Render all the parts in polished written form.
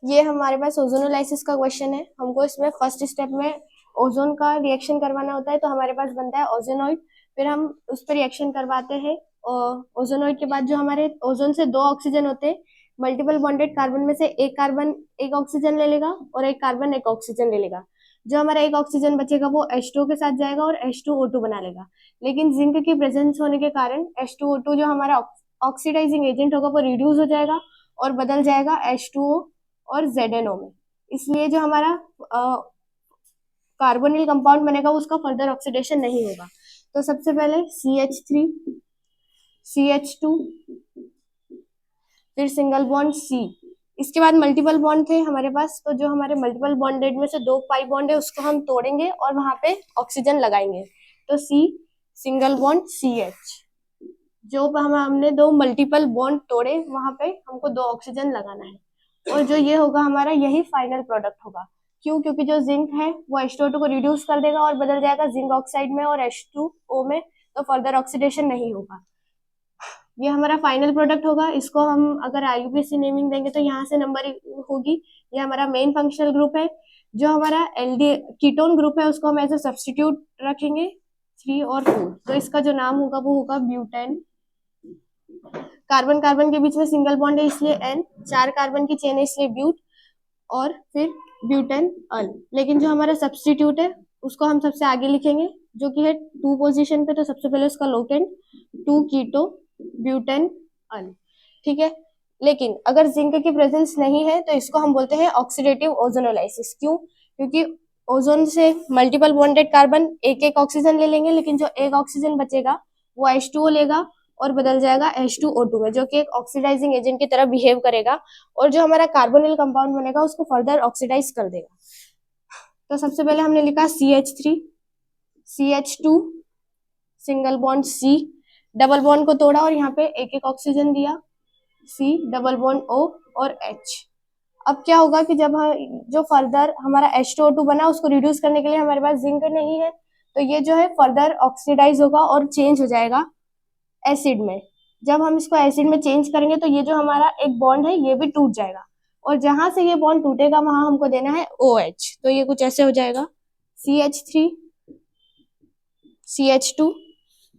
ये हमारे पास ओजोनोलाइसिस का क्वेश्चन है। हमको इसमें फर्स्ट स्टेप में ओजोन का रिएक्शन करवाना होता है, तो हमारे पास बनता है ओजोनॉइड। फिर हम उस पर रिएक्शन करवाते हैं और ओजोनॉइड के बाद जो हमारे ओजोन से 2 ऑक्सीजन होते हैं, मल्टीपल बॉन्डेड कार्बन में से एक कार्बन एक ऑक्सीजन ले लेगा और एक कार्बन एक ऑक्सीजन ले लेगा। जो हमारा एक ऑक्सीजन बचेगा वो H2O के साथ जाएगा और H2O2 बना लेगा। लेकिन जिंक की प्रेजेंस होने के कारण H2O2 जो हमारा ऑक्सीडाइजिंग एजेंट होगा वो रिड्यूस हो जाएगा और बदल जाएगा H2O और ZnO में। इसलिए जो हमारा कार्बोनिल कंपाउंड बनेगा उसका फर्दर ऑक्सीडेशन नहीं होगा। तो सबसे पहले CH3, CH2, फिर सिंगल बॉन्ड C। इसके बाद मल्टीपल बॉन्ड थे हमारे पास, तो जो हमारे मल्टीपल बॉन्डेड में से 2 पाई बॉन्ड है उसको हम तोड़ेंगे और वहां पे ऑक्सीजन लगाएंगे। तो C सिंगल बॉन्ड CH। जो हमने 2 मल्टीपल बॉन्ड तोड़े वहां पे हमको 2 ऑक्सीजन लगाना है और जो ये होगा हमारा यही फाइनल प्रोडक्ट होगा। क्यों? क्योंकि जो जिंक है वो H2O2 को रिड्यूस कर देगा और बदल जाएगा जिंक ऑक्साइड में और H2O में, तो फर्दर ऑक्सीडेशन नहीं होगा। ये हमारा फाइनल प्रोडक्ट होगा। इसको हम अगर IUPAC नेमिंग देंगे तो यहाँ से नंबरिंग होगी। ये हमारा मेन फंक्शनल ग्रुप है। जो हमारा एल्डी कीटोन ग्रुप है उसको हम एज ए सब्सटीट्यूट रखेंगे 3 और 4। तो इसका जो नाम होगा वो होगा ब्यूटेन। कार्बन कार्बन के बीच में सिंगल बॉन्ड है इसलिए N, 4 कार्बन की चेन है इसलिए ब्यूट, और फिर ब्यूटेन अल। लेकिन जो हमारा सब्सटीट्यूट है उसको हम सबसे आगे लिखेंगे जो कि है 2 पोजीशन पे, तो सबसे पहले उसका लोकेंट 2 कीटो ब्यूटेन अल। ठीक है। लेकिन अगर जिंक की प्रेजेंस नहीं है तो इसको हम बोलते हैं ऑक्सीडेटिव ओजोनोलाइसिस। क्यों? क्योंकि ओजोन से मल्टीपल बॉन्डेड कार्बन एक एक ऑक्सीजन ले लेंगे, लेकिन जो एक ऑक्सीजन बचेगा वो H2O लेगा और बदल जाएगा H2O2 में, जो कि एक ऑक्सीडाइजिंग एजेंट की तरह बिहेव करेगा और जो हमारा कार्बोनिल कंपाउंड बनेगा उसको फर्दर ऑक्सीडाइज कर देगा। तो सबसे पहले हमने लिखा CH3, CH2, single bond C, double bond को तोड़ा और यहाँ पे एक एक ऑक्सीजन दिया, C डबल बॉन्ड O और H। अब क्या होगा कि जब जो फर्दर हमारा H2O2 बना उसको रिड्यूस करने के लिए हमारे पास जिंक नहीं है, तो ये जो है फर्दर ऑक्सीडाइज होगा और चेंज हो जाएगा एसिड में। जब हम इसको एसिड में चेंज करेंगे तो ये जो हमारा एक बॉन्ड है ये भी टूट जाएगा और जहां से ये बॉन्ड टूटेगा वहां हमको देना है OH। तो ये कुछ ऐसे हो जाएगा CH3, CH2,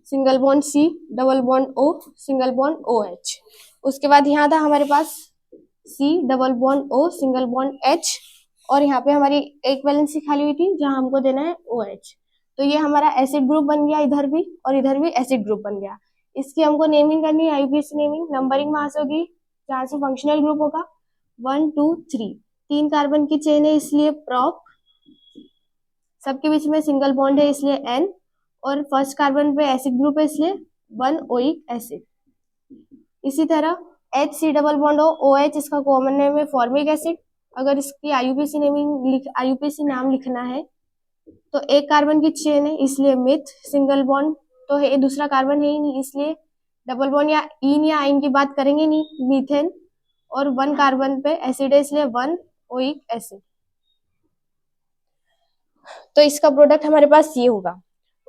single bond C, double bond O, single bond OH। उसके बाद यहाँ था हमारे पास C double bond O, single bond H, और यहाँ पे हमारी एक वैलेंसी खाली हुई थी जहां हमको देना है OH। तो ये हमारा एसिड ग्रुप बन गया इधर भी, और इधर भी एसिड ग्रुप बन गया। इसकी हमको नेमिंग करनी है IUPAC नेमिंग। नंबरिंग वहां से होगी जहां से फंक्शनल ग्रुप होगा 1 2 3। 3 कार्बन की चेन है इसलिए प्रॉप, सबके बीच में सिंगल बॉन्ड है इसलिए N, और फर्स्ट कार्बन पे एसिड ग्रुप है इसलिए 1 ओइक एसिड। इसी तरह HC डबल बॉन्ड OH, इसका कॉमन नेम है फॉर्मिक एसिड। अगर इसकी IUPAC नेमिंग IUPAC नाम लिखना है तो एक कार्बन की चेन है इसलिए मिथ, सिंगल बॉन्ड तो है दूसरा कार्बन है ही नहीं इसलिए डबल बॉन्ड या इन या आइन की बात करेंगे नहीं, मीथेन, और 1 कार्बन पे एसिड है इसलिए 1 ओइक एसिड। तो इसका प्रोडक्ट हमारे पास ये होगा।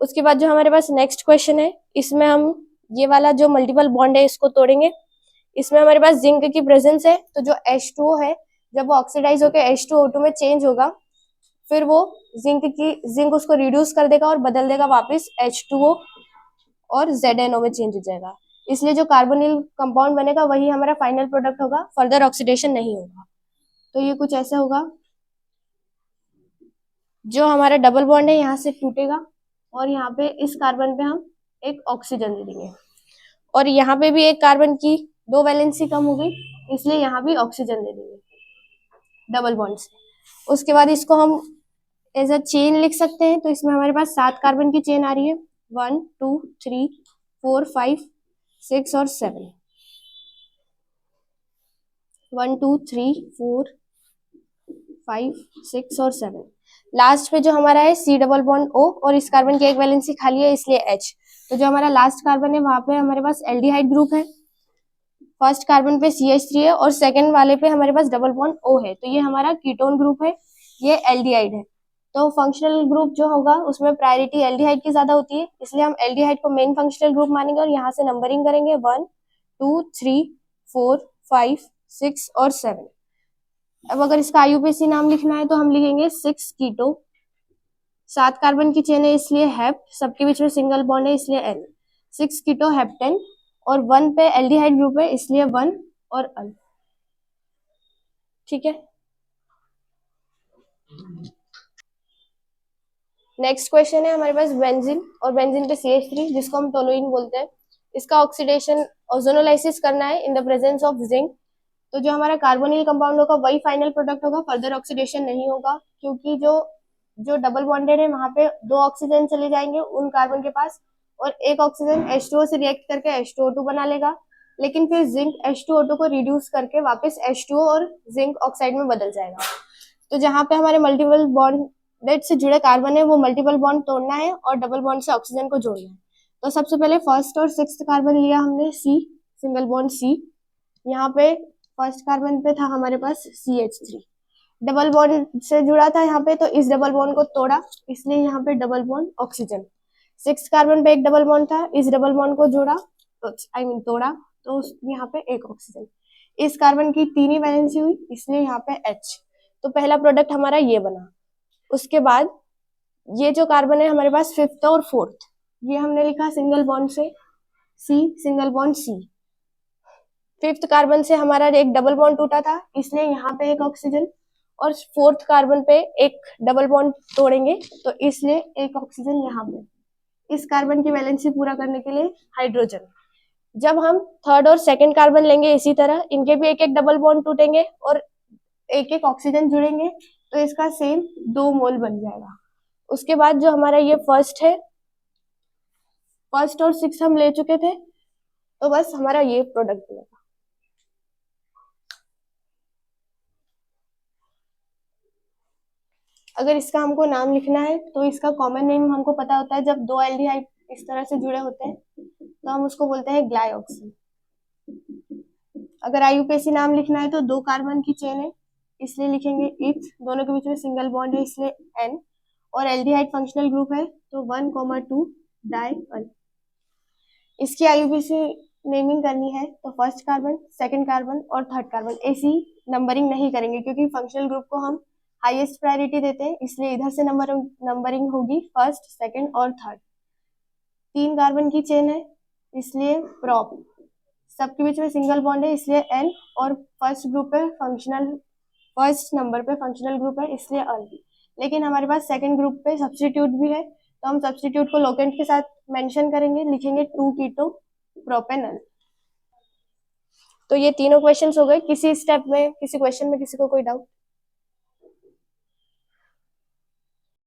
उसके बाद जो हमारे पास नेक्स्ट क्वेश्चन है, इसमें हम ये वाला जो मल्टीपल बॉन्ड है इसको तोड़ेंगे। इसमें हमारे पास जिंक की प्रेजेंस है, तो जो H2O है जब वो ऑक्सीडाइज होकर H2O2 में चेंज होगा फिर वो जिंक उसको रिड्यूस कर देगा और बदल देगा वापस H2O और ZnO में चेंज हो जाएगा। इसलिए जो कार्बोनिल कंपाउंड बनेगा वही हमारा फाइनल प्रोडक्ट होगा, फर्दर ऑक्सीडेशन नहीं होगा। तो ये कुछ ऐसे होगा। जो हमारा डबल बॉन्ड है यहाँ से टूटेगा और यहाँ पे इस कार्बन पे हम एक ऑक्सीजन दे देंगे, और यहाँ पे भी एक कार्बन की 2 वैलेंसी कम हो गई इसलिए यहाँ भी ऑक्सीजन दे देंगे डबल बॉन्ड से। उसके बाद इसको हम एज अ चेन लिख सकते हैं, तो इसमें हमारे पास 7 कार्बन की चेन आ रही है 1 2 3 4 5 6 और 7। 1 2 3 4 5 6 और 7। लास्ट पे जो हमारा है C डबल बॉन्ड O, और इस कार्बन की एक वैलेंसी खाली है इसलिए H। तो जो हमारा लास्ट कार्बन है वहां पे हमारे पास एल्डिहाइड ग्रुप है। फर्स्ट कार्बन पे CH3 है और सेकंड वाले पे हमारे पास डबल बॉन्ड O है, तो ये हमारा कीटोन ग्रुप है, ये एल्डिहाइड है। तो फंक्शनल ग्रुप जो होगा उसमें प्रायोरिटी एल्डिहाइड की ज्यादा होती है इसलिए हम एल्डिहाइड को मेन फंक्शनल ग्रुप मानेंगे और यहाँ से नंबरिंग करेंगे 1 2 3 4 5 6 और 7। अब अगर इसका आईयूपीएसी नाम लिखना है तो हम लिखेंगे 6 कीटो, 7 कार्बन की चेन है इसलिए हेप्ट, सबके बीच में सिंगल बॉन्ड है इसलिए एन, 6 कीटो हेप्टेन, और 1 पे एल्डिहाइड ग्रुप है इसलिए 1 और अल। ठीक है, नेक्स्ट क्वेश्चन है हमारे पास बेंजीन, और बेंजीन पे CH3 जिसको हम टोलुइन बोलते हैं। इसका ऑक्सीडेशन ओजोनोलाइसिस करना है in the presence of zinc. तो जो हमारा कार्बोनिल कंपाउंड होगा वही फाइनल प्रोडक्ट होगा, फर्दर ऑक्सीडेशन नहीं होगा, क्योंकि जो जो डबल बॉन्डेड है वहां पे 2 ऑक्सीजन चले जाएंगे उन कार्बन के पास, और एक ऑक्सीजन H2O से रिएक्ट करके H2O2 बना लेगा, लेकिन फिर जिंक H2O2 को रिड्यूस करके वापस H2O और जिंक ऑक्साइड में बदल जाएगा। तो जहाँ पे हमारे मल्टीपल बॉन्डेड से जुड़े कार्बन है वो मल्टीपल बॉन्ड तोड़ना है और डबल बॉन्ड से ऑक्सीजन को जोड़ना है। तो सबसे पहले फर्स्ट और 6th कार्बन लिया हमने C, सिंगल बॉन्ड C। यहाँ पे फर्स्ट कार्बन पे था हमारे पास CH3, डबल बॉन्ड से जुड़ा था यहाँ पे, तो इस डबल बॉन्ड को तोड़ा इसलिए यहाँ पे double bond oxygen. 6th carbon पे एक डबल बॉन्ड था, इस डबल बॉन्ड को जोड़ा तो तोड़ा, तो यहाँ पे एक ऑक्सीजन। इस कार्बन की 3 ही वैलेंसी हुई इसलिए यहाँ पे H। तो पहला प्रोडक्ट हमारा ये बना। उसके बाद ये जो कार्बन है हमारे पास 5th और 4th, ये हमने लिखा सिंगल बॉन्ड से C, single bond C। 5th carbon से हमारा एक डबल बॉन्ड टूटा था इसलिए यहाँ पे एक ऑक्सीजन, और 4th कार्बन पे एक डबल बॉन्ड तोड़ेंगे तो इसलिए एक ऑक्सीजन यहाँ पे। इस कार्बन की वैलेंसी पूरा करने के लिए हाइड्रोजन। जब हम 3rd और 2nd कार्बन लेंगे इसी तरह इनके भी एक एक डबल बॉन्ड टूटेंगे और एक एक ऑक्सीजन जुड़ेंगे, तो इसका सेम 2 मोल बन जाएगा। उसके बाद जो हमारा ये फर्स्ट है, फर्स्ट और 6 हम ले चुके थे, तो बस हमारा ये प्रोडक्ट बनेगा। अगर इसका हमको नाम लिखना है तो इसका कॉमन नेम हमको पता होता है, जब 2 एल्डिहाइड इस तरह से जुड़े होते हैं तो हम उसको बोलते हैं ग्लाइऑक्सिन। अगर आईयूपीएसी नाम लिखना है तो 2 कार्बन की चेन है इसलिए लिखेंगे इथ, दोनों के बीच में सिंगल बॉन्ड है इसलिए एन, और एल्डिहाइड फंक्शनल ग्रुप है तो 1,2 डाइअल। इसकी आईयूपीएसी नेमिंग करनी है तो फर्स्ट कार्बन, सेकंड कार्बन और थर्ड कार्बन ऐसी नंबरिंग नहीं करेंगे, क्योंकि फंक्शनल ग्रुप को हम हाईएस्ट प्रायोरिटी देते हैं इसलिए इधर से नंबरिंग होगी फर्स्ट, सेकंड और थर्ड। 3 कार्बन की चेन है इसलिए प्रॉप, सबके बीच में सिंगल बॉन्ड है इसलिए एन, और फर्स्ट ग्रुप पे फंक्शनल, फर्स्ट नंबर पे फंक्शनल ग्रुप है इसलिए अल। लेकिन हमारे पास सेकंड ग्रुप पे सब्स्टिट्यूट भी है तो हम सब्स्टिट्यूट को लोकेंट के साथ मेंशन करेंगे, लिखेंगे 2 कीटो प्रोपेनल। तो ये तीनों क्वेश्चंस हो गए। किसी स्टेप में, किसी क्वेश्चन में किसी को कोई डाउट?